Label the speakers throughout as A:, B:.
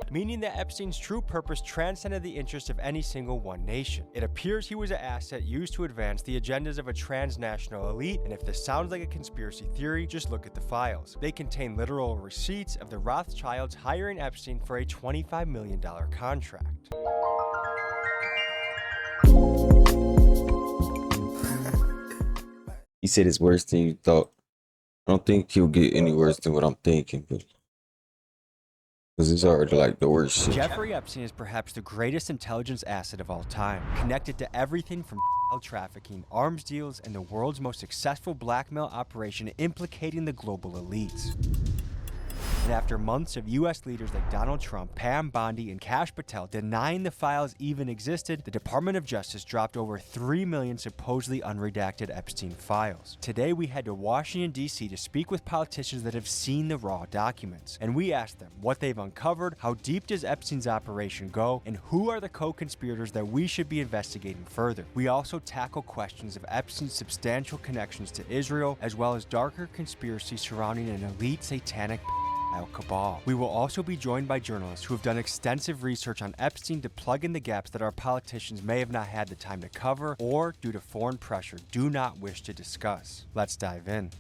A: world, meaning that Epstein's true purpose transcended the interest of any single one nation. It appears he was an asset used to advance the agendas of a transnational elite, and if this sounds like a conspiracy theory, just look at the files. They contain literal receipts of the Rothschilds hiring Epstein for a $25 million contract.
B: He said it's worse than you thought. I don't think he'll get any worse than what I'm thinking, but because it's already like the worst shit.
A: Jeffrey Epstein is perhaps the greatest intelligence asset of all time, connected to everything from child trafficking, arms deals, and the world's most successful blackmail operation implicating the global elites. And after months of U.S. leaders like Donald Trump, Pam Bondi, and Kash Patel denying the files even existed, the Department of Justice dropped over 3 million supposedly unredacted Epstein files. Today, we head to Washington, D.C. to speak with politicians that have seen the raw documents. And we asked them what they've uncovered, how deep does Epstein's operation go, and who are the co-conspirators that we should be investigating further. We also tackle questions of Epstein's substantial connections to Israel, as well as darker conspiracies surrounding an elite satanic cabal. We will also be joined by journalists who have done extensive research on Epstein to plug in the gaps that our politicians may have not had the time to cover or, due to foreign pressure, do not wish to discuss. Let's dive in.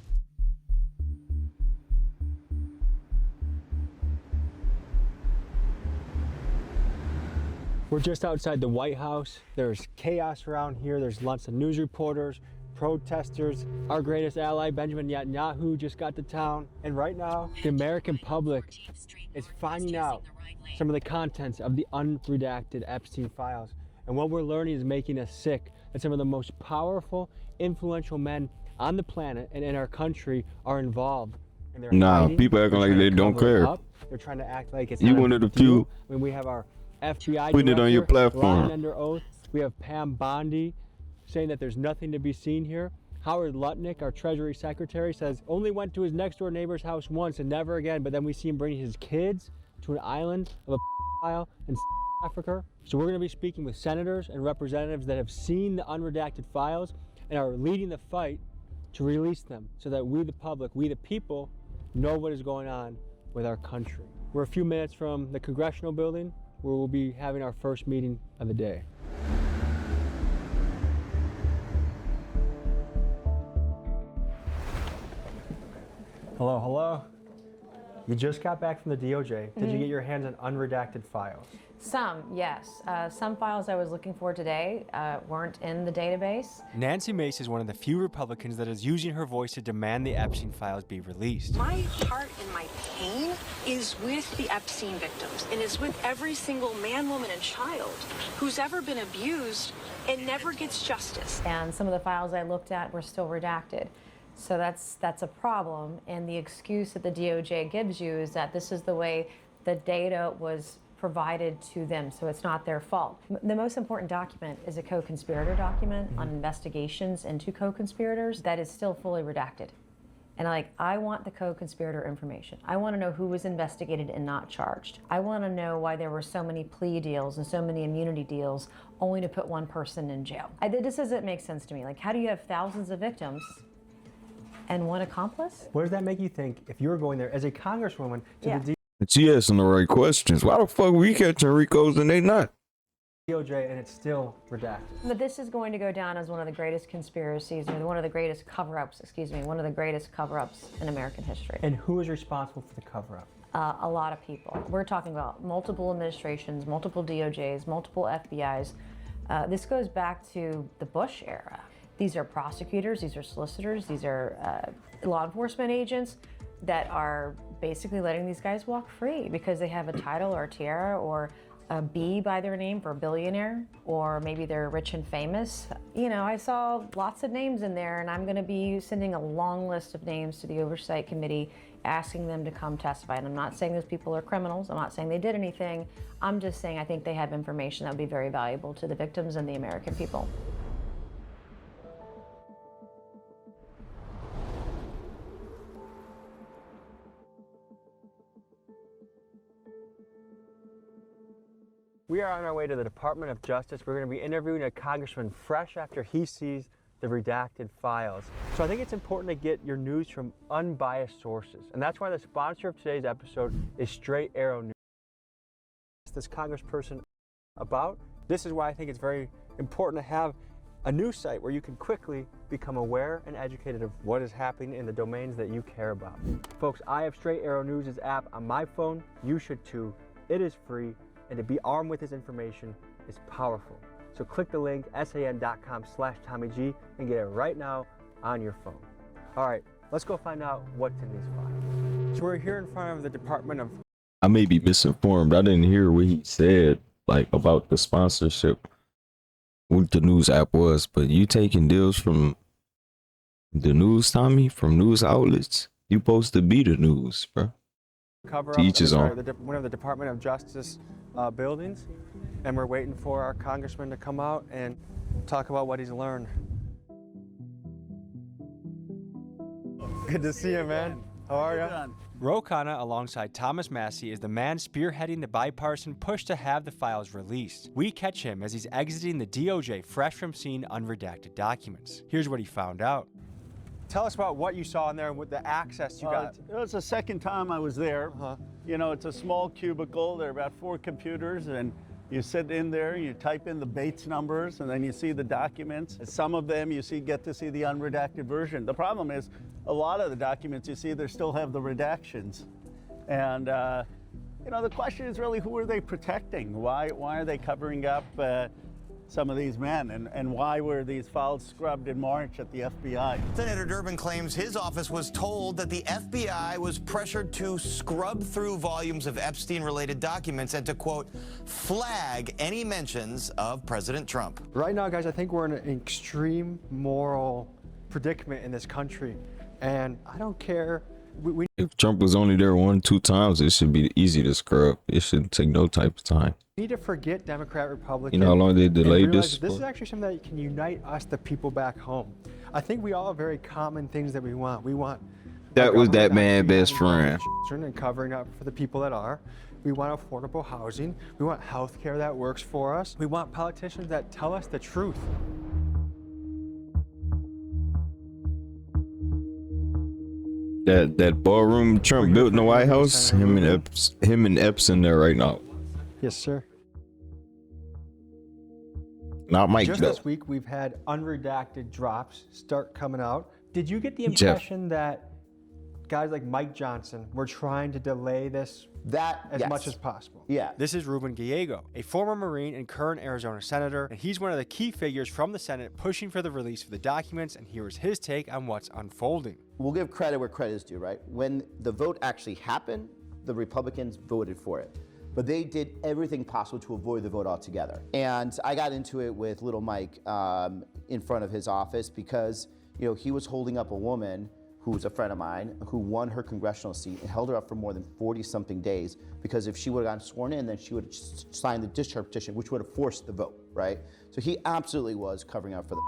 A: We're just outside the White House. There's chaos around here. There's lots of news reporters, protesters. Our greatest ally, Benjamin Netanyahu, just got to town. And right now, the American public is finding out some of the contents of the unredacted Epstein files. And what we're learning is making us sick that some of the most powerful, influential men on the planet and in our country are involved. And they're hiding.
B: People acting like they don't care.
A: They're trying to act like it's
B: you
A: not
B: one of the
A: deal.
B: few.
A: When we have our FBI
B: putting it on your platform.
A: lying under oath. We have Pam Bondi saying that there's nothing to be seen here. Howard Lutnick, our Treasury Secretary, says only went to his next door neighbor's house once and never again, but then we see him bringing his kids to an island of a file in Africa. So we're going to be speaking with senators and representatives that have seen the unredacted files and are leading the fight to release them so that we, the public, we, the people, know what is going on with our country. We're a few minutes from the Congressional building where we'll be having our first meeting of the day. Hello, hello. You just got back from the DOJ. Did you get your hands on unredacted files?
C: Some, yes. Some files I was looking for today weren't in the database.
A: Nancy Mace is one of the few Republicans that is using her voice to demand the Epstein files be released.
D: My heart and my pain is with the Epstein victims, and it's with every single man, woman, and child who's ever been abused and never gets justice.
C: And some of the files I looked at were still redacted. So that's a problem, and the excuse that the DOJ gives you is that this is the way the data was provided to them, so it's not their fault. The most important document is a co-conspirator document on investigations into co-conspirators that is still fully redacted. And I want the co-conspirator information. I want to know who was investigated and not charged. I want to know why there were so many plea deals and so many immunity deals only to put one person in jail. This doesn't make sense to me. How do you have thousands of victims and one accomplice?
A: What does that make you think if you were going there as a congresswoman to the
B: She asking the right questions. Why the fuck we catching Ricos and they not?
A: DOJ and it's still redacted?
C: But this is going to go down as one of the greatest conspiracies, or one of the greatest cover-ups, one of the greatest cover-ups in American history.
A: And who is responsible for the cover-up?
C: A lot of people. We're talking about multiple administrations, multiple DOJs, multiple FBIs. This goes back to the Bush era. These are prosecutors, these are solicitors, these are law enforcement agents that are basically letting these guys walk free because they have a title or a tiara or a B by their name for a billionaire, or maybe they're rich and famous. I saw lots of names in there, and I'm going to be sending a long list of names to the Oversight Committee asking them to come testify. And I'm not saying those people are criminals. I'm not saying they did anything. I'm just saying I think they have information that would be very valuable to the victims and the American people.
A: We are on our way to the Department of Justice. We're going to be interviewing a congressman fresh after he sees the redacted files. So I think it's important to get your news from unbiased sources. And that's why the sponsor of today's episode is Straight Arrow News. this congressperson about. This is why I think it's very important to have a news site where you can quickly become aware and educated of what is happening in the domains that you care about. Folks, I have Straight Arrow News' app on my phone. You should too. It is free, and to be armed with this information is powerful. So click the link, san.com/TommyG, and get it right now on your phone. All right, let's go find out what's in these files. So we're here in front of the Department of...
B: I may be misinformed. I didn't hear what he said, like, about the sponsorship, what the news app was, but you taking deals from the news, Tommy, from news outlets? You supposed to be the news, bro.
A: Cover
B: To each his own.
A: one of the Department of Justice buildings, and we're waiting for our congressman to come out and talk about what he's learned. Good to see you, man. How are you? Ro Khanna, alongside Thomas Massie, is the man spearheading the bipartisan push to have the files released. We catch him as he's exiting the DOJ fresh from seeing unredacted documents. Here's what he found out. Tell us about what you saw in there and what the access you got.
E: It was the second time I was there. You know, it's a small cubicle. There are about 4 computers, and you sit in there, you type in the Bates numbers, and then you see the documents. Some of them you get to see the unredacted version. The problem is, a lot of the documents you see, they still have the redactions. And, you know, the question is really, who are they protecting? Why are they covering up some of these men, and why were these files scrubbed in March at the FBI?
F: Senator Durbin claims his office was told that the FBI was pressured to scrub through volumes of Epstein-related documents and to, quote, flag any mentions of President Trump.
A: Right now, guys, I think we're in an extreme moral predicament in this country, and I don't care.
B: If Trump was only there 1-2 times, it should be easy to scrub. It shouldn't take no type of time.
A: We need to forget Democrat, Republican.
B: You know how long they delayed
A: this?
B: this?
A: This is actually something that can unite us, the people back home. I think we all have very common things that we want. We want
B: That was that man's best friend.
A: And covering up for the people that are. We want affordable housing. We want health care that works for us. We want politicians that tell us the truth.
B: That ballroom Trump built in the White House, him and Epstein there right now.
A: Yes, sir.
B: Not Mike.
A: Just this week, we've had unredacted drops start coming out. Did you get the impression that guys like Mike Johnson were trying to delay this as much as possible?
E: Yeah.
A: This is Ruben Gallego, a former Marine and current Arizona senator, and he's one of the key figures from the Senate pushing for the release of the documents, and here is his take on what's unfolding.
G: We'll give credit where credit is due, right? When the vote actually happened, the Republicans voted for it. But they did everything possible to avoid the vote altogether. And I got into it with little Mike in front of his office because, you know, he was holding up a woman who was a friend of mine, who won her congressional seat and held her up for more than 40-something days, because if she would have gotten sworn in, then she would have signed the discharge petition, which would have forced the vote, right? So he absolutely was covering up for the...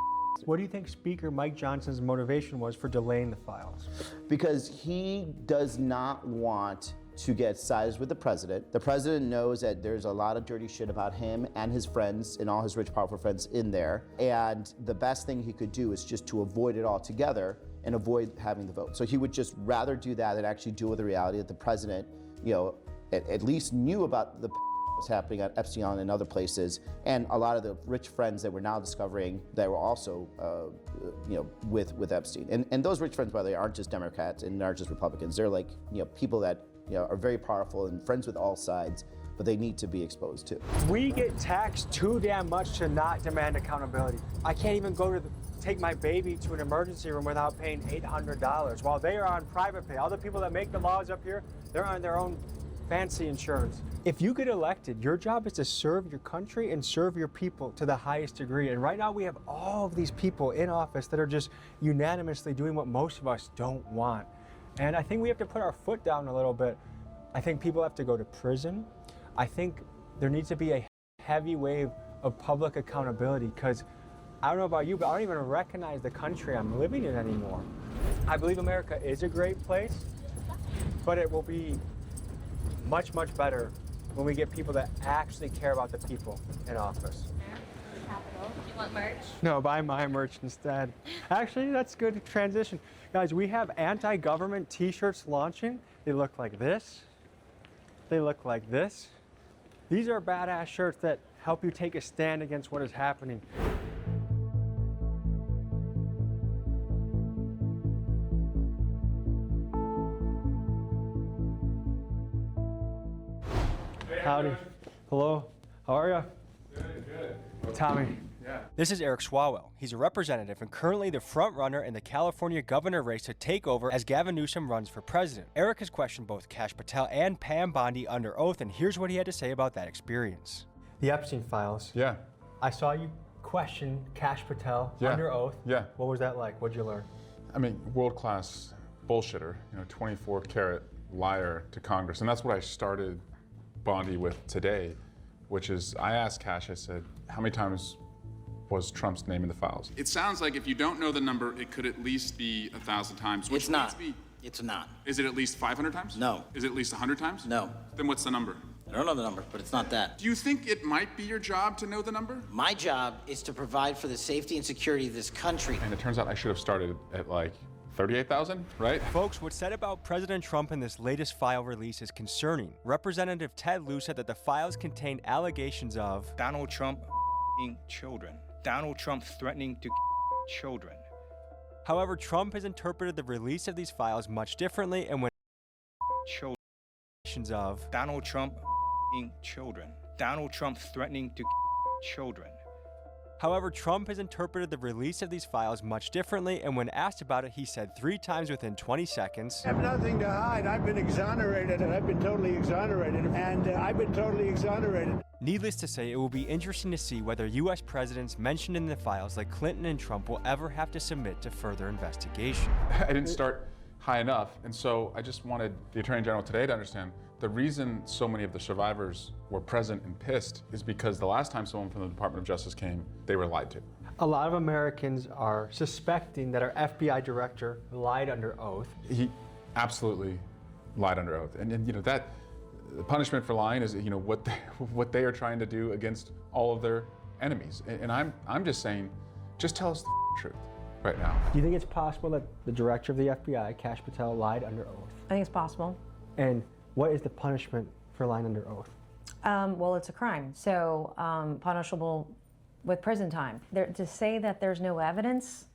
A: What do you think Speaker Mike Johnson's motivation was for delaying the files?
G: Because he does not want to get sides with the president. The president knows that there's a lot of dirty shit about him and his friends and all his rich, powerful friends in there. And the best thing he could do is just to avoid it altogether and avoid having the vote. So he would just rather do that than actually deal with the reality that the president, you know, at least knew about the was happening at Epstein and other places, and a lot of the rich friends that we're now discovering that were also, you know, with Epstein. And those rich friends, by the way, aren't just Democrats and aren't just Republicans. They're like, you know, people that, you know, are very powerful and friends with all sides, but they need to be exposed too.
A: We get taxed too damn much to not demand accountability. I can't even go to take my baby to an emergency room without paying $800 while they are on private pay. All the people that make the laws up here, they're on their own fancy insurance. If you get elected, your job is to serve your country and serve your people to the highest degree. And right now we have all of these people in office that are just unanimously doing what most of us don't want. And I think we have to put our foot down a little bit. I think people have to go to prison. I think there needs to be a heavy wave of public accountability, because I don't know about you, but I don't even recognize the country I'm living in anymore. I believe America is a great place, but it will be much, much better when we get people that actually care about the people in office.
H: Capital. Do you want merch?
A: No, buy my merch instead. Actually, that's good transition. Guys, we have anti-government t-shirts launching. They look like this. They look like this. These are badass shirts that help you take a stand against what is happening. Howdy. Hello. How are you? Good. Tommy. Yeah. This is Eric Swalwell. He's a representative and currently the front runner in the California governor race to take over as Gavin Newsom runs for president. Eric has questioned both Kash Patel and Pam Bondi under oath, and here's what he had to say about that experience. The Epstein Files.
I: Yeah.
A: I saw you question Kash Patel under oath.
I: Yeah.
A: What was that like? What'd you learn?
I: I mean, world-class bullshitter, 24-karat liar to Congress. And that's what I started Bondi with today, which is I asked Kash, I said, how many times was Trump's name in the files?
J: It sounds like if you don't know the number, it could at least be 1,000 times. Which
K: it's not. It's not.
J: Is it at least 500 times?
K: No.
J: Is it at least 100 times?
K: No.
J: Then what's the number?
K: I don't know the number, but it's not that.
J: Do you think it might be your job to know the number?
K: My job is to provide for the safety and security of this country.
I: And it turns out I should have started at like 38,000, right?
A: Folks, what's said about President Trump in this latest file release is concerning. Representative Ted Lieu said that the files contain allegations of
L: Donald Trump children. Donald Trump threatening to children.
A: However, Trump has interpreted the release of these files much differently, and when
L: children
A: of
L: Donald Trump children. Donald Trump threatening to children.
A: However, Trump has interpreted the release of these files much differently, and when asked about it, he said 3 times within 20 seconds,
M: I have nothing to hide. I've been exonerated, and I've been totally exonerated, and I've been totally exonerated.
A: Needless to say, it will be interesting to see whether U.S. presidents mentioned in the files like Clinton and Trump will ever have to submit to further investigation.
I: I didn't start high enough, and so I just wanted the Attorney General today to understand the reason so many of the survivors were present and pissed is because the last time someone from the Department of Justice came, they were lied to.
A: A lot of Americans are suspecting that our FBI director lied under oath.
I: He absolutely lied under oath, and that the punishment for lying is what they are trying to do against all of their enemies. And I'm just saying, just tell us the truth right now.
A: Do you think it's possible that the director of the FBI, Kash Patel, lied under oath?
C: I think it's possible.
A: And what is the punishment for lying under oath?
C: Well, it's a crime, so punishable with prison time. To say that there's no evidence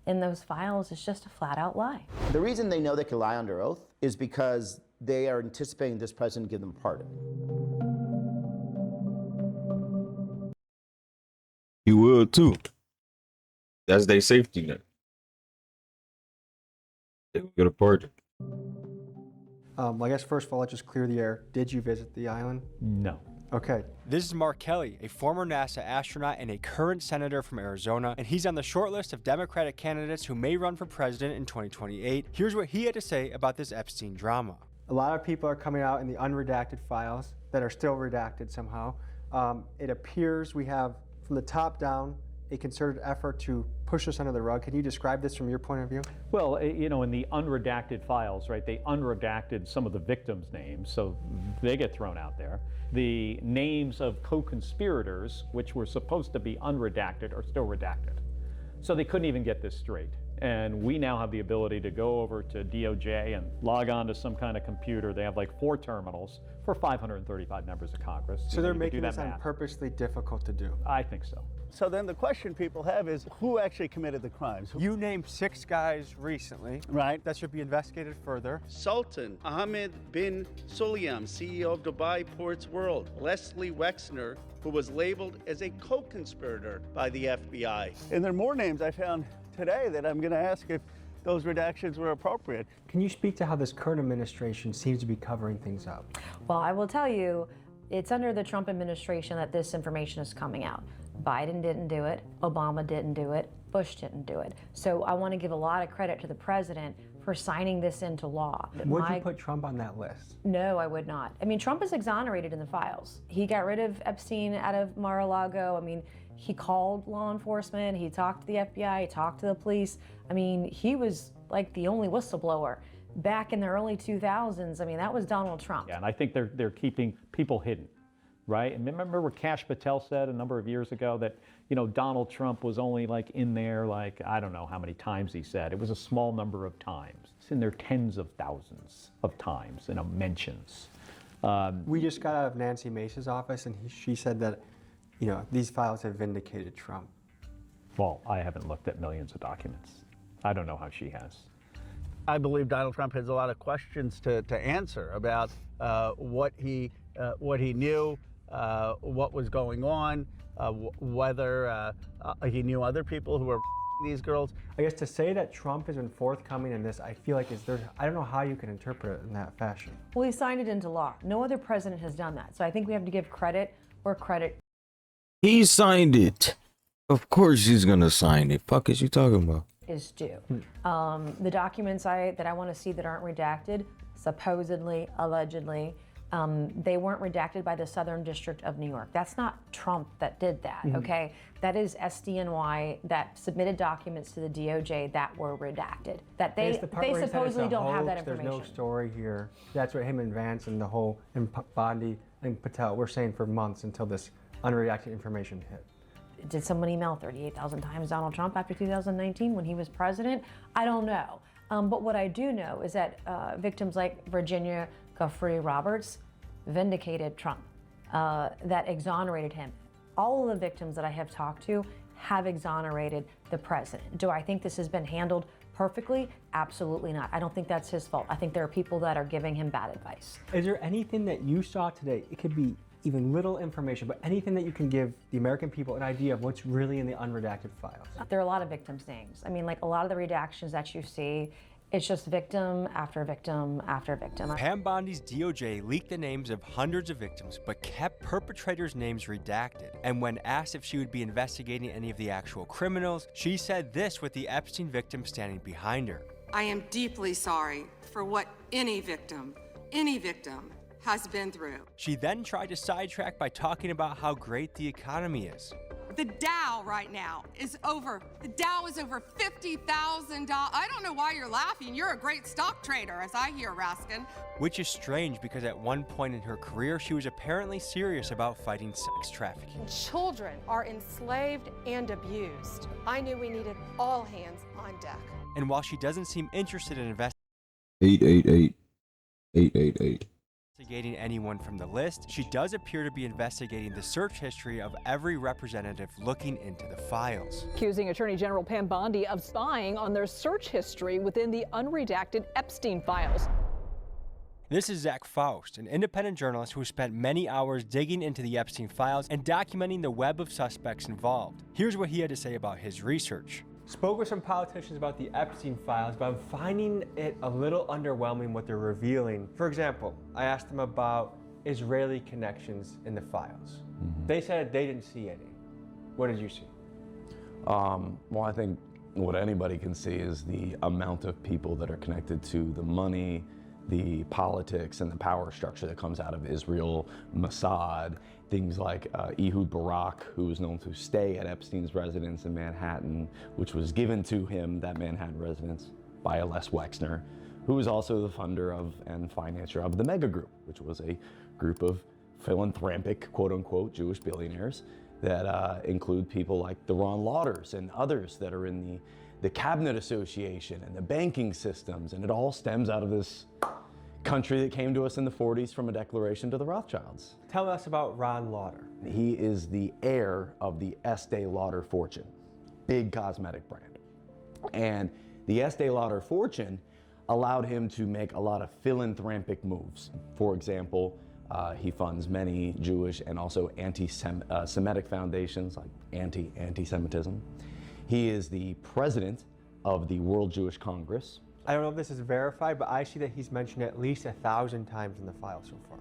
C: in those files is just a flat-out lie.
G: The reason they know they can lie under oath is because they are anticipating this president to give them a pardon.
B: You will too. That's their safety net. They will get a pardon.
A: I guess first of all, let's just clear the air. Did you visit the island?
N: No.
A: Okay. This is Mark Kelly, a former NASA astronaut and a current senator from Arizona, and he's on the short list of Democratic candidates who may run for president in 2028. Here's what he had to say about this Epstein drama. A lot of people are coming out in the unredacted files that are still redacted somehow. It appears we have, from the top down, a concerted effort to push this under the rug. Can you describe this from your point of view?
N: Well, in the unredacted files, right, they unredacted some of the victims' names, so they get thrown out there. The names of co-conspirators, which were supposed to be unredacted, are still redacted. So they couldn't even get this straight. And we now have the ability to go over to DOJ and log on to some kind of computer. They have like 4 terminals for 535 members of Congress.
A: So they're making this on purposely difficult to do?
N: I think so.
E: So then the question people have is, who actually committed the crimes?
A: You named 6 guys recently.
E: Right.
A: That should be investigated further.
E: Sultan Ahmed bin Sulayem, CEO of Dubai Ports World. Leslie Wexner, who was labeled as a co-conspirator by the FBI. And there are more names I found today that I'm going to ask if those redactions were appropriate.
A: Can you speak to how this current administration seems to be covering things up?
C: Well, I will tell you, it's under the Trump administration that this information is coming out. Biden didn't do it, Obama didn't do it, Bush didn't do it. So I want to give a lot of credit to the president for signing this into law.
A: Would you put Trump on that list?
C: No, I would not. I mean, Trump is exonerated in the files. He got rid of Epstein out of Mar-a-Lago. I mean, he called law enforcement, he talked to the FBI, he talked to the police. I mean, he was like the only whistleblower. Back in the early 2000s, I mean, that was Donald Trump.
N: Yeah, and I think they're keeping people hidden, right? And remember what Kash Patel said a number of years ago that, Donald Trump was only like in there, like, I don't know how many times he said. It was a small number of times. It's in there tens of thousands of times, mentions.
A: We just got out of Nancy Mace's office, and she said that, you know, these files have vindicated Trump.
N: Well, I haven't looked at millions of documents. I don't know how she has.
E: I believe Donald Trump has a lot of questions to answer about what he knew, what was going on, whether he knew other people who were these girls.
A: I guess to say that Trump has been forthcoming in this, I feel like I don't know how you can interpret it in that fashion.
C: Well, he signed it into law. No other president has done that. So I think we have to give credit where credit.
B: He signed it. Of course he's gonna sign it. Fuck is you talking about?
C: Is due. The documents that I want to see that aren't redacted, supposedly, allegedly, they weren't redacted by the Southern District of New York. That's not Trump that did that, okay? That is SDNY that submitted documents to the DOJ that were redacted. That they supposedly don't have that information.
A: There's no story here. That's what him and Vance and the whole, and Bondi and Patel were saying for months until this unredacted information hit.
C: Did someone email 38,000 times Donald Trump after 2019 when he was president? I don't know. But what I do know is that victims like Virginia Giuffre Roberts vindicated Trump, that exonerated him. All of the victims that I have talked to have exonerated the president. Do I think this has been handled perfectly? Absolutely not. I don't think that's his fault. I think there are people that are giving him bad advice.
A: Is there anything that you saw today? It could be even little information, but anything that you can give the American people an idea of what's really in the unredacted files.
C: There are a lot of victims' names. I mean, like a lot of the redactions that you see, it's just victim after victim after victim.
A: Pam Bondi's DOJ leaked the names of hundreds of victims, but kept perpetrators' names redacted. And when asked if she would be investigating any of the actual criminals, she said this with the Epstein victim standing behind her.
O: I am deeply sorry for what any victim has been through.
A: She then tried to sidetrack by talking about how great the economy is.
O: The Dow right now is over $50,000. I don't know why you're laughing. You're a great stock trader, as I hear, Raskin.
A: Which is strange because at one point in her career, she was apparently serious about fighting sex trafficking.
P: Children are enslaved and abused. I knew we needed all hands on deck.
A: And while she doesn't seem interested in investigating
B: 888.
A: Investigating anyone from the list, she does appear to be investigating the search history of every representative looking into the files.
Q: Accusing Attorney General Pam Bondi of spying on their search history within the unredacted Epstein Files.
A: This is Zach Faust, an independent journalist who spent many hours digging into the Epstein Files and documenting the web of suspects involved. Here's what he had to say about his research. Spoke with some politicians about the Epstein Files, but I'm finding it a little underwhelming what they're revealing. For example, I asked them about Israeli connections in the files. They said they didn't see any. What did you see?
R: Well, I think what anybody can see is the amount of people that are connected to the money, the politics, and the power structure that comes out of Israel, Mossad, things like Ehud Barak, who was known to stay at Epstein's residence in Manhattan, which was given to him, that Manhattan residence, by Les Wexner, who was also the funder of and financier of the Mega Group, which was a group of philanthropic, quote-unquote, Jewish billionaires that include people like the Ron Lauders and others that are in the Cabinet Association and the banking systems, and it all stems out of this country that came to us in the 40s from a declaration to the Rothschilds.
A: Tell us about Ron Lauder.
R: He is the heir of the Estee Lauder fortune, big cosmetic brand. And the Estee Lauder fortune allowed him to make a lot of philanthropic moves. For example, he funds many Jewish and also anti-Semitic foundations like anti-Semitism. He is the president of the World Jewish Congress.
A: I don't know if this is verified, but I see that he's mentioned at least 1,000 times in the file so far.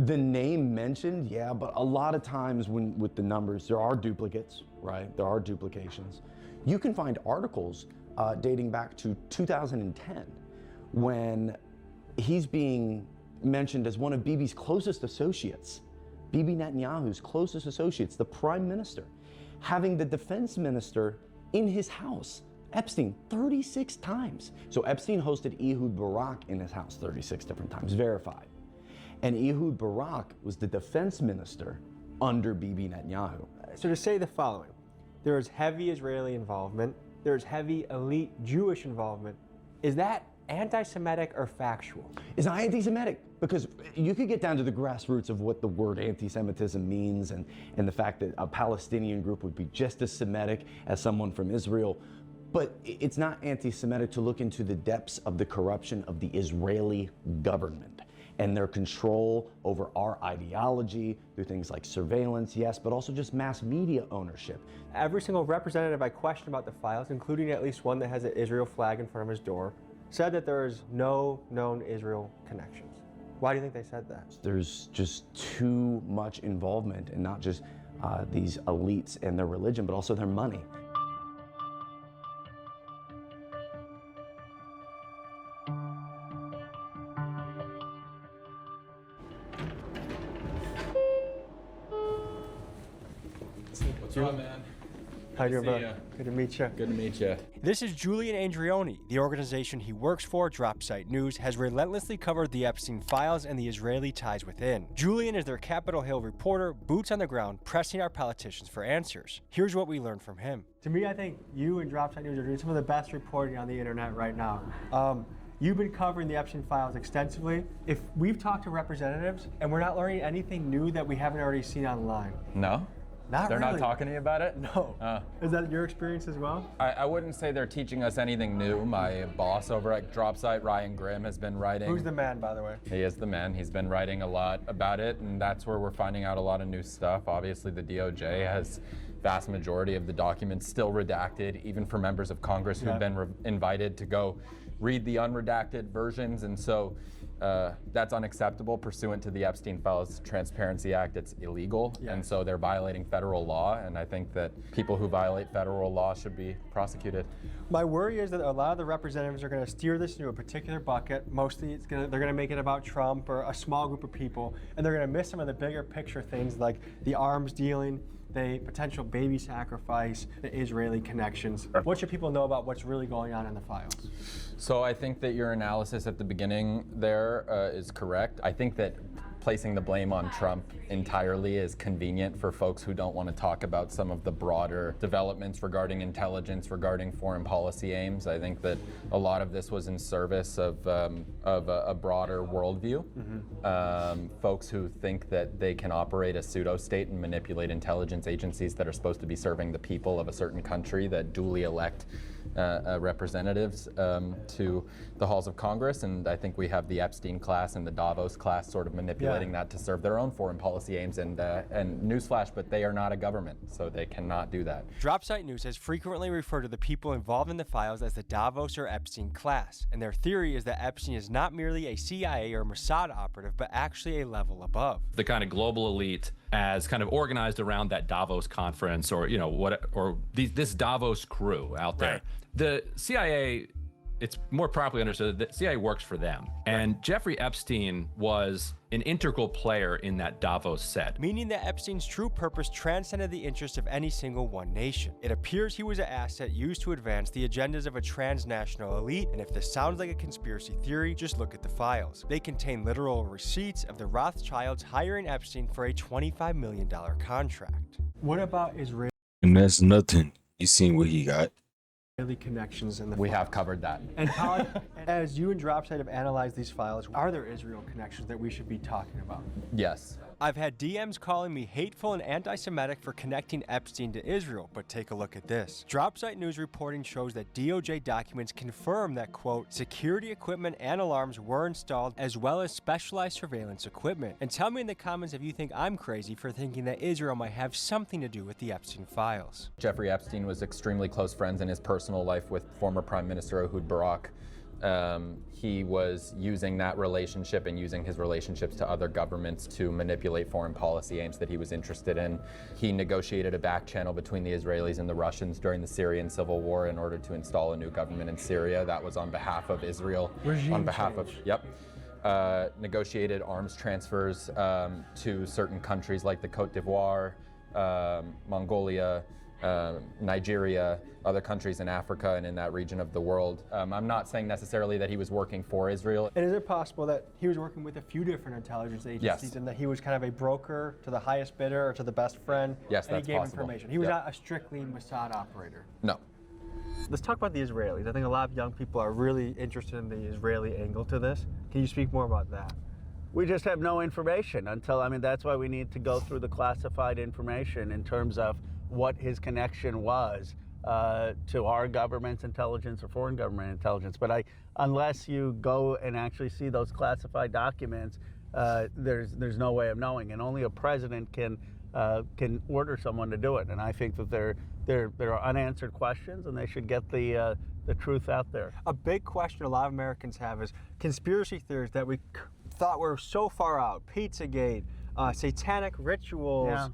R: The name mentioned, yeah, but a lot of times with the numbers, there are duplicates, right? There are duplications. You can find articles dating back to 2010 when he's being mentioned as one of Bibi's closest associates, Bibi Netanyahu's closest associates, the prime minister, having the defense minister in his house. Epstein 36 times. So Epstein hosted Ehud Barak in his house 36 different times, verified. And Ehud Barak was the defense minister under Bibi Netanyahu.
A: So to say the following, there is heavy Israeli involvement, there's heavy elite Jewish involvement. Is that anti-Semitic or factual?
R: It's not anti-Semitic, because you could get down to the grassroots of what the word anti-Semitism means and the fact that a Palestinian group would be just as Semitic as someone from Israel. But it's not anti-Semitic to look into the depths of the corruption of the Israeli government and their control over our ideology through things like surveillance, yes, but also just mass media ownership.
A: Every single representative I questioned about the files, including at least one that has an Israel flag in front of his door, said that there is no known Israel connections. Why do you think they said that?
R: There's just too much involvement in not just these elites and their religion, but also their money.
S: What's up, man?
A: How you doing, brother? Good to meet you.
S: Good to meet you.
A: This is Julian Andrioni. The organization he works for, Dropsite News, has relentlessly covered the Epstein Files and the Israeli ties within. Julian is their Capitol Hill reporter, boots on the ground, pressing our politicians for answers. Here's what we learned from him. To me, I think you and Dropsite News are doing some of the best reporting on the internet right now. You've been covering the Epstein Files extensively. If we've talked to representatives and we're not learning anything new that we haven't already seen online.
S: No? They're
A: really.
S: not talking to you about it?
A: No. Is that your experience as well?
S: I wouldn't say they're teaching us anything new. My boss over at Dropsite, Ryan Grimm, has been writing.
A: Who's the man, by the way?
S: He is the man. He's been writing a lot about it, and that's where we're finding out a lot of new stuff. Obviously, the DOJ has vast majority of the documents still redacted, even for members of Congress who've been invited to go read the unredacted versions, and so that's unacceptable pursuant to the Epstein Files Transparency Act. It's illegal, and so they're violating federal law, and I think that people who violate federal law should be prosecuted.
A: My worry is that a lot of the representatives are going to steer this into a particular bucket. Mostly they're going to make it about Trump or a small group of people, and they're going to miss some of the bigger picture things like the arms dealing, the potential baby sacrifice, the Israeli connections. What should people know about what's really going on in the files?
S: So I think that your analysis at the beginning there is correct. I think that placing the blame on Trump entirely is convenient for folks who don't want to talk about some of the broader developments regarding intelligence, regarding foreign policy aims. I think that a lot of this was in service of a broader worldview. Folks who think that they can operate a pseudo-state and manipulate intelligence agencies that are supposed to be serving the people of a certain country that duly elect representatives to the halls of Congress, and I think we have the Epstein class and the Davos class sort of manipulating that to serve their own foreign policy aims, and newsflash, but they are not a government, so they cannot do that.
A: Dropsite News has frequently referred to the people involved in the files as the Davos or Epstein class, and their theory is that Epstein is not merely a CIA or Mossad operative, but actually a level above.
T: The kind of global elite as kind of organized around that Davos conference, or this Davos crew out there. Right. The CIA, it's more properly understood that CIA works for them. And Jeffrey Epstein was an integral player in that Davos set.
A: Meaning that Epstein's true purpose transcended the interests of any single one nation. It appears he was an asset used to advance the agendas of a transnational elite, and if this sounds like a conspiracy theory, just look at the files. They contain literal receipts of the Rothschilds hiring Epstein for a $25 million contract. What about Israel?
B: And that's nothing. You seen what he got.
A: Connections in the
S: We have covered that.
A: And how, as you and Dropsite have analyzed these files, are there Israel connections that we should be talking about?
S: Yes.
A: I've had DMs calling me hateful and anti-Semitic for connecting Epstein to Israel, but take a look at this. Dropsite News reporting shows that DOJ documents confirm that, quote, security equipment and alarms were installed, as well as specialized surveillance equipment. And tell me in the comments if you think I'm crazy for thinking that Israel might have something to do with the Epstein files.
S: Jeffrey Epstein was extremely close friends in his personal life with former Prime Minister Ehud Barak. He was using that relationship and using his relationships to other governments to manipulate foreign policy aims that he was interested in. He negotiated a back channel between the Israelis and the Russians during the Syrian civil war in order to install a new government in Syria. That was on behalf of Israel. Negotiated arms transfers to certain countries like the Côte d'Ivoire, Mongolia, Nigeria, other countries in Africa and in that region of the world. I'm not saying necessarily that he was working for Israel.
A: And is it possible that he was working with a few different intelligence agencies and that he was kind of a broker to the highest bidder or to the best friend?
S: Yes,
A: and
S: that's
A: he gave
S: possible.
A: information. He was not a strictly Mossad operator.
S: No.
A: Let's talk about the Israelis. I think a lot of young people are really interested in the Israeli angle to this. Can you speak more about that?
E: We just have no information until, that's why we need to go through the classified information in terms of what his connection was to our government's intelligence or foreign government intelligence. But unless you go and actually see those classified documents, there's no way of knowing, and only a president can order someone to do it. And I think that there are unanswered questions, and they should get the truth out there.
A: A big question a lot of Americans have is conspiracy theories that we thought were so far out. Pizzagate, satanic rituals.
E: Yeah.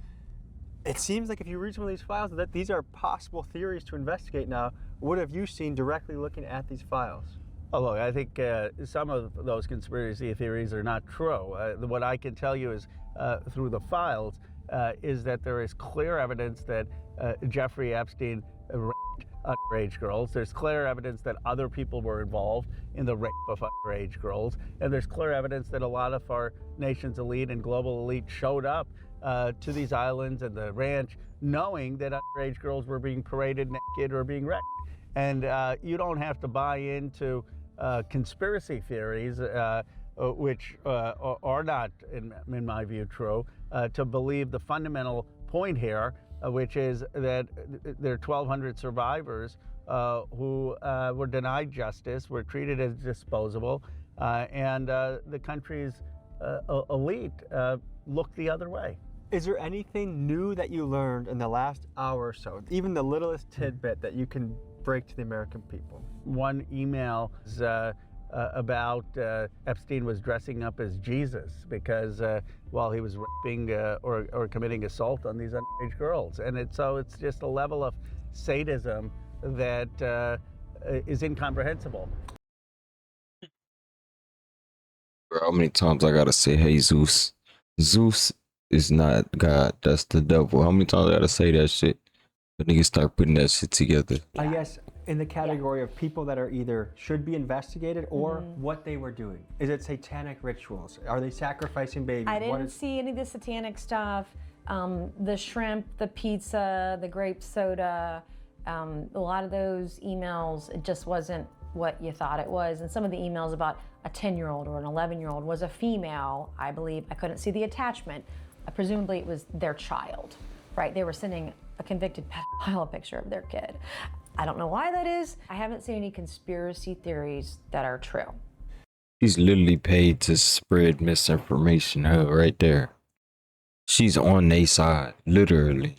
A: It seems like if you read some of these files, that these are possible theories to investigate now. What have you seen directly looking at these files?
E: Oh, look, I think some of those conspiracy theories are not true. What I can tell you is, through the files, is that there is clear evidence that Jeffrey Epstein raped underage girls. There's clear evidence that other people were involved in the rape of underage girls. And there's clear evidence that a lot of our nation's elite and global elite showed up to these islands and the ranch knowing that underage girls were being paraded naked or being raped. And you don't have to buy into conspiracy theories, which are not, in my view, true, to believe the fundamental point here, which is that there are 1,200 survivors who were denied justice, were treated as disposable, and the country's elite looked the other way.
A: Is there anything new that you learned in the last hour or so, even the littlest tidbit that you can break to the American people?
E: One email is about Epstein was dressing up as Jesus because while he was raping or committing assault on these underage girls. And it's just a level of sadism that is incomprehensible.
B: Bro, how many times I gotta say, hey, Zeus? Zeus is not God, that's the devil. How many times I gotta say that shit? But niggas start putting that shit together.
A: I guess in the category of people that are either should be investigated or what they were doing. Is it satanic rituals? Are they sacrificing babies?
C: I didn't see any of the satanic stuff. The shrimp, the pizza, the grape soda, a lot of those emails, it just wasn't what you thought it was. And some of the emails about a 10-year-old or an 11-year-old was a female, I believe. I couldn't see the attachment. Presumably it was their child, right? They were sending a convicted pedophile a picture of their kid. I don't know why that is. I haven't seen any conspiracy theories that are true.
B: She's literally paid to spread misinformation, right there. She's on their side, literally.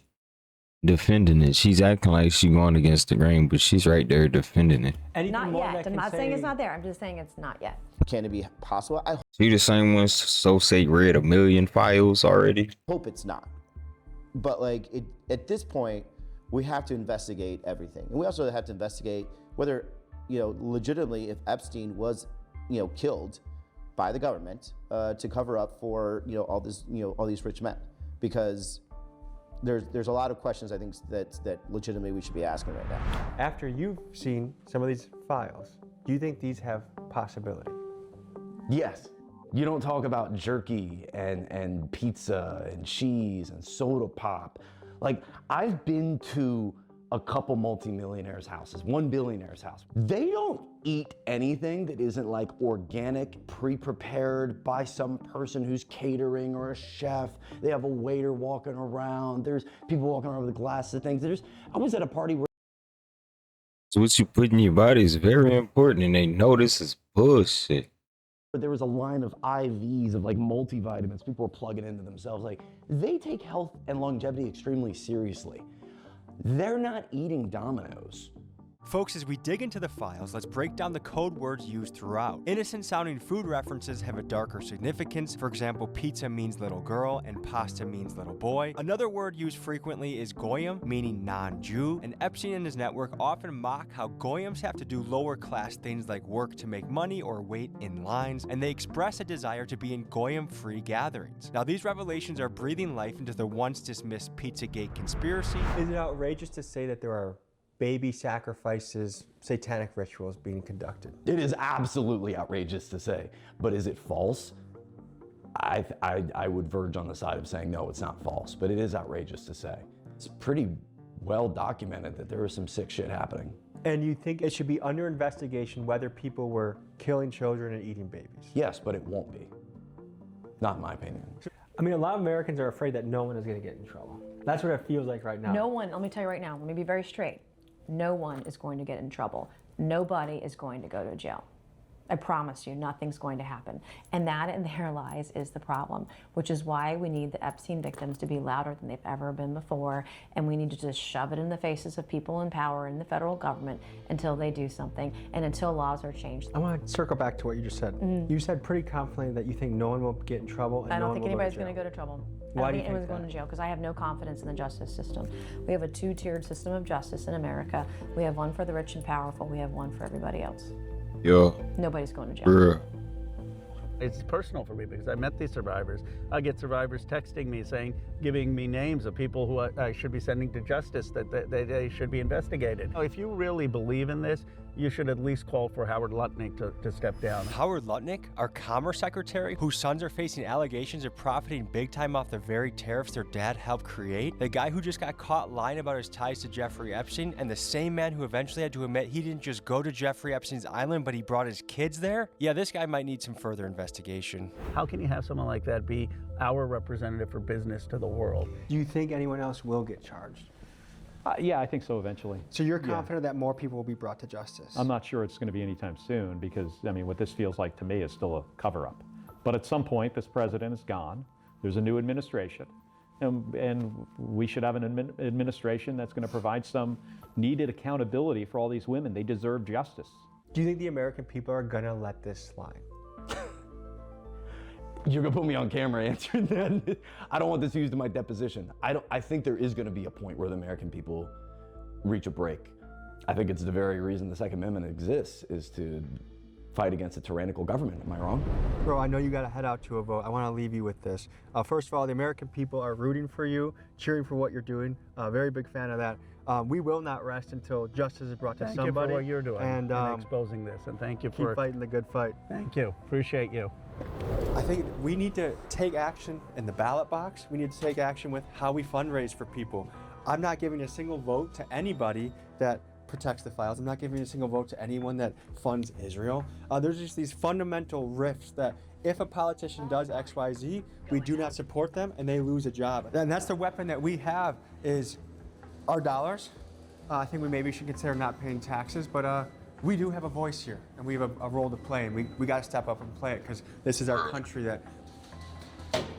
B: Defending it. She's acting like she's going against the grain, but she's right there defending it.
C: Not yet. I'm not saying it's not there. I'm just saying it's not yet.
G: Can it be possible? I
B: You the same one so say read 1 million files already?
G: hope it's not. But at this point, we have to investigate everything. And we also have to investigate whether, legitimately, if Epstein was, killed by the government to cover up for, all these rich men. Because there's a lot of questions, I think, that legitimately we should be asking right now.
A: After you've seen some of these files, do you think these have possibility?
R: Yes. You don't talk about jerky and pizza and cheese and soda pop. Like, I've been to a couple multimillionaires' houses, one billionaire's house. They don't eat anything that isn't like organic, pre-prepared by some person who's catering or a chef. They have a waiter walking around. There's people walking around with glasses of things. I was at a party where
B: So what you put in your body is very important, and they know this is bullshit.
R: there was a line of IVs of like multivitamins people were plugging into themselves. Like, they take health and longevity extremely seriously. They're not eating Domino's.
A: Folks, as we dig into the files, let's break down the code words used throughout. Innocent-sounding food references have a darker significance. For example, pizza means little girl and pasta means little boy. Another word used frequently is goyim, meaning non-Jew. And Epstein and his network often mock how goyims have to do lower-class things like work to make money or wait in lines, and they express a desire to be in goyim-free gatherings. Now, these revelations are breathing life into the once-dismissed Pizzagate conspiracy. Is it outrageous to say that there are baby sacrifices, satanic rituals being conducted?
R: It is absolutely outrageous to say, but is it false? I would verge on the side of saying no, it's not false, but it is outrageous to say. It's pretty well documented that there was some sick shit happening.
A: And you think it should be under investigation whether people were killing children and eating babies?
R: Yes, but it won't be. Not in my opinion.
A: I mean, a lot of Americans are afraid that no one is going to get in trouble. That's what it feels like right now.
C: No one, let me tell you right now, let me be very straight. No one is going to get in trouble. Nobody is going to go to jail. I promise you, nothing's going to happen. And that in their lies is the problem, which is why we need the Epstein victims to be louder than they've ever been before. And we need to just shove it in the faces of people in power in the federal government until they do something and until laws are changed.
A: I want to circle back to what you just said. You said pretty confidently that you think no one will get in trouble and
C: I don't
A: no
C: think
A: one will
C: anybody's
A: go
C: going to go to trouble.
A: Why
C: I
A: do
C: don't
A: you
C: think anyone's
A: think
C: going to jail because I have no confidence in the justice system. We have a two-tiered system of justice in America. We have one for the rich and powerful. We have one for everybody else.
B: Yeah.
C: Nobody's going to jail.
B: Bruh.
E: It's personal for me because I met these survivors. I get survivors texting me saying, giving me names of people who I should be sending to justice, that they should be investigated. If you really believe in this, you should at least call for Howard Lutnick to step down.
A: Howard Lutnick, our Commerce Secretary, whose sons are facing allegations of profiting big time off the very tariffs their dad helped create, the guy who just got caught lying about his ties to Jeffrey Epstein, and the same man who eventually had to admit he didn't just go to Jeffrey Epstein's island, but he brought his kids there? Yeah, this guy might need some further investigation.
E: How can you have someone like that be our representative for business to the world?
A: Do you think anyone else will get charged?
N: Yeah, I think so eventually.
A: So you're confident that more people will be brought to justice?
N: I'm not sure it's going to be anytime soon because, I mean, what this feels like to me is still a cover-up. But at some point, this president is gone. There's a new administration. And we should have an administration that's going to provide some needed accountability for all these women. They deserve justice.
A: Do you think the American people are going to let this slide?
R: You're gonna put me on camera answering that. I don't want this used in my deposition. I think there is gonna be a point where the American people reach a break. I think it's the very reason the Second Amendment exists, is to fight against a tyrannical government. Am I wrong?
A: Bro, I know you gotta head out to a vote. I wanna leave you with this. First of all, the American people are rooting for you, cheering for what you're doing. Very big fan of that. We will not rest until justice is brought to somebody.
E: Thank you for what you're doing
A: and
E: exposing this, and thank you
A: keep
E: for
A: fighting the good fight.
E: Thank you. Appreciate you.
A: I think we need to take action in the ballot box. We need to take action with how we fundraise for people. I'm not giving a single vote to anybody that protects the files. I'm not giving a single vote to anyone that funds Israel. There's just these fundamental rifts that if a politician does X, Y, Z, we do not support them and they lose a job. And that's the weapon that we have is our dollars. I think we maybe should consider not paying taxes, but we do have a voice here and we have a role to play, and we got to step up and play it because this is our country that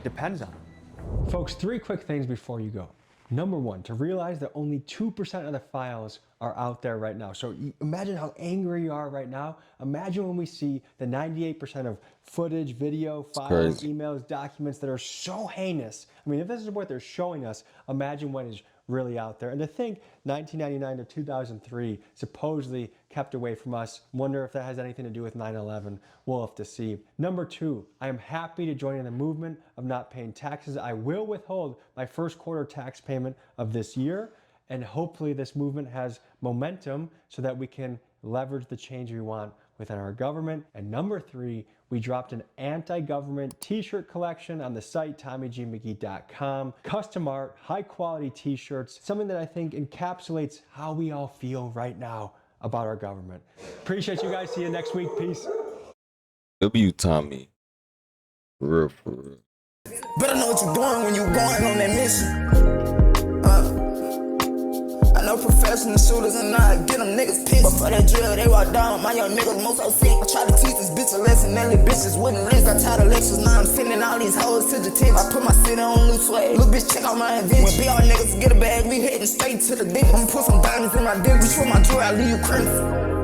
A: depends on it. Folks, 3 quick things before you go. Number 1, to realize that only 2% of the files are out there right now. So imagine how angry you are right now. Imagine when we see the 98% of footage, video, files, emails, documents that are so heinous. I mean, if this is what they're showing us, imagine what is really out there. And to think 1999 to 2003 supposedly kept away from us, wonder if that has anything to do with 9/11. We'll have to see. Number 2, I am happy to join in the movement of not paying taxes. I will withhold my first quarter tax payment of this year, and hopefully this movement has momentum so that we can leverage the change we want within our government. And number 3, we dropped an anti-government t-shirt collection on the site, TommyGMcGee.com. Custom art, high quality t-shirts, something that I think encapsulates how we all feel right now about our government. Appreciate you guys. See you next week. Peace.
B: W Tommy. For real, for real.
U: Better know what you're doing when you're going on that mission. I know professional shooters and I get them niggas pissed. But for that drill, they walk down. My young niggas most so sick. I try to teach this bitch a lesson. That little bitches wouldn't rinse. Got tired of lectures. Now I'm sending all these hoes to the tip. I put my city on loose swag. Little bitch, check out my invention. When BR niggas get a bag, we heading straight to the dick. I'ma put some diamonds in my dick. Reach for my jewelry, I leave you crazy.